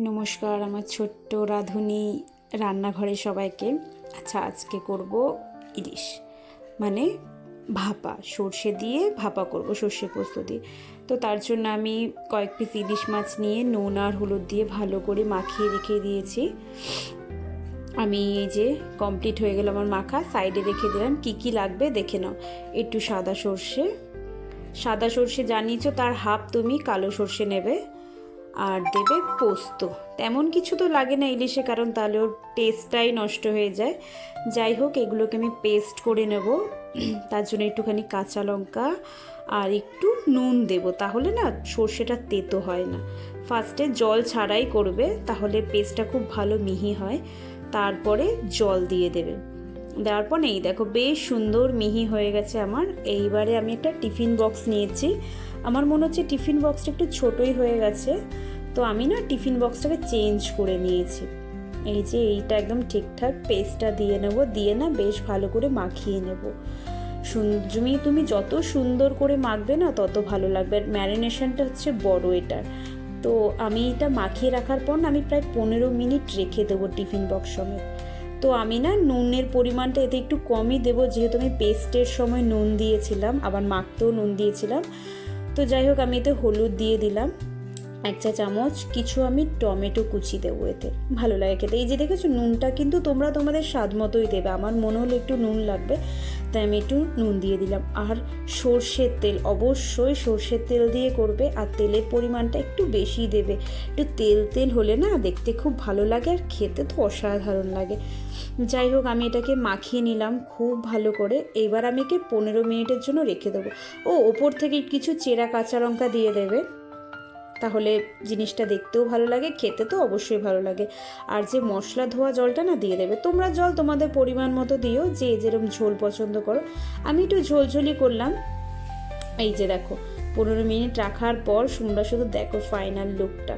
নমস্কার আমার ছোট্ট রাঁধুনি রান্নাঘরে সবাইকে। আচ্ছা, আজকে করব ইলিশ, মানে ভাপা, সর্ষে দিয়ে ভাপা করব, সর্ষে পোস্ত দিয়ে। তো তার জন্য আমি কয়েক পিস ইলিশ মাছ নিয়ে নুন আর হলুদ দিয়ে ভালো করে মাখিয়ে রেখে দিয়েছি। আমি এই যে কমপ্লিট হয়ে গেল আমার মাখা, সাইডে রেখে দিলাম। কি কি লাগবে দেখে নাও। একটু সাদা সর্ষে জানিয়েছো, তার হাফ তুমি কালো সর্ষে নেবে, আর দেবে পোস্ত। তেমন কিছু তো লাগে না ইলিশে, কারণ তাহলে ওর টেস্টটাই নষ্ট হয়ে যায়। যাই হোক, এগুলোকে আমি পেস্ট করে নেব। তার জন্য একটুখানি কাঁচা লঙ্কা আর একটু নুন দেব, তাহলে না সর্ষেটা তেতো হয় না। ফার্স্টে জল ছাড়াই করবে, তাহলে পেস্টটা খুব ভালো মিহি হয়। তারপরে জল দিয়ে দেবে। দেওয়ার পর এই দেখো বেশ সুন্দর মিহি হয়ে গেছে আমার। এইবারে আমি একটা টিফিন বক্স নিয়েছি। আমার মনে হচ্ছে টিফিন বক্সটা একটু ছোটোই হয়ে গেছে, তো আমি না টিফিন বক্সটাকে চেঞ্জ করে নিয়েছি। এই যে এইটা একদম ঠিকঠাক পেস্টটা দিয়ে নেব, দিয়ে না বেশ ভালো করে মাখিয়ে নেব। তুমি যত সুন্দর করে মাখবে না তত ভালো লাগবে। আর ম্যারিনেশনটা হচ্ছে বড় এটার। তো আমি এটা মাখিয়ে রাখার পর না আমি প্রায় 15 মিনিট রেখে দেবো টিফিন বক্স সমেত। তো আমি না নুনের পরিমাণটা এতে একটু কমই দেবো, যেহেতু আমি পেস্টের সময় নুন দিয়েছিলাম, আবার মাখতেও নুন দিয়েছিলাম। তো যাই হোক, আমি এতে হলুদ দিয়ে দিলাম 1 চা চামচ। কিছু আমি টমেটো কুচি দেবো, এতে ভালো লাগে খেতে। এই যে দেখেছো, নুনটা কিন্তু তোমরা তোমাদের স্বাদ মতোই দেবে। আমার মনে হলো একটু নুন লাগবে, তাই আমি একটু নুন দিয়ে দিলাম। আর সর্ষের তেল, অবশ্যই সর্ষের তেল দিয়ে করবে, আর তেলের পরিমাণটা একটু বেশি দেবে। একটু তেল তেল হলে না দেখতে খুব ভালো লাগে, আর খেতে তো অসাধারণ লাগে। যাই হোক, আমি এটাকে মাখিয়ে নিলাম খুব ভালো করে। এবার আমি একে 15 মিনিটের জন্য রেখে দেবো। ওপর থেকে কিছু চেরা কাঁচা লঙ্কা দিয়ে দেবে, তাহলে জিনিসটা দেখতেও ভালো লাগে, খেতে তো অবশ্যই ভালো লাগে। আর যে মশলা ধোয়া জলটা না দিয়ে দেবে। তোমরা জল তোমাদের পরিমাণ মতো দিও, যে যেরকম ঝোল পছন্দ করো। আমি একটু ঝোলঝোলি করলাম। এই যে দেখো, 15 মিনিট রাখার পর তোমরা শুধু দেখো ফাইনাল লুকটা।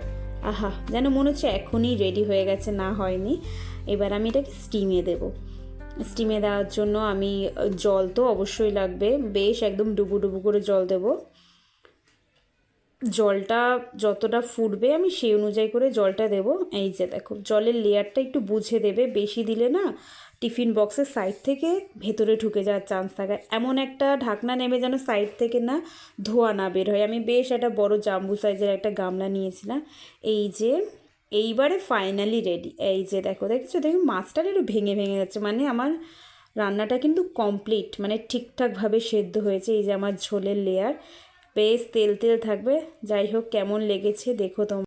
আহা, যেন মনে হচ্ছে এখনই রেডি হয়ে গেছে, না হয়নি। এবার আমি এটাকে স্টিমে দেবো। স্টিমে দেওয়ার জন্য আমি জল তো অবশ্যই লাগবে, বেশ একদম ডুবু ডুবু করে জল দেবো। জলটা যতটা ফুটবে আমি সেই অনুযায়ী করে জলটা দেবো। এই যে দেখো, জলের লেয়ারটা একটু বুঝে দেবে, বেশি দিলে না টিফিন বক্সের সাইড থেকে ভেতরে ঢুকে যাওয়ার চান্স থাকে। এমন একটা ঢাকনা নেবে যেন সাইড থেকে না ধোয়া না বের হয়। আমি বেশ একটা বড় জাম্বু সাইজের একটা গামলা নিয়েছিলাম। এই যে এইবারে ফাইনালি রেডি। এই যে দেখছো মাছটা একটু ভেঙে ভেঙে যাচ্ছে, মানে আমার রান্নাটা কিন্তু কমপ্লিট, মানে ঠিকঠাকভাবে সেদ্ধ হয়েছে। এই যে আমার ঝোলের লেয়ার বেশ তেল তেল থাকবে। যাই হোক, কেমন লেগেছে দেখো তোমরা।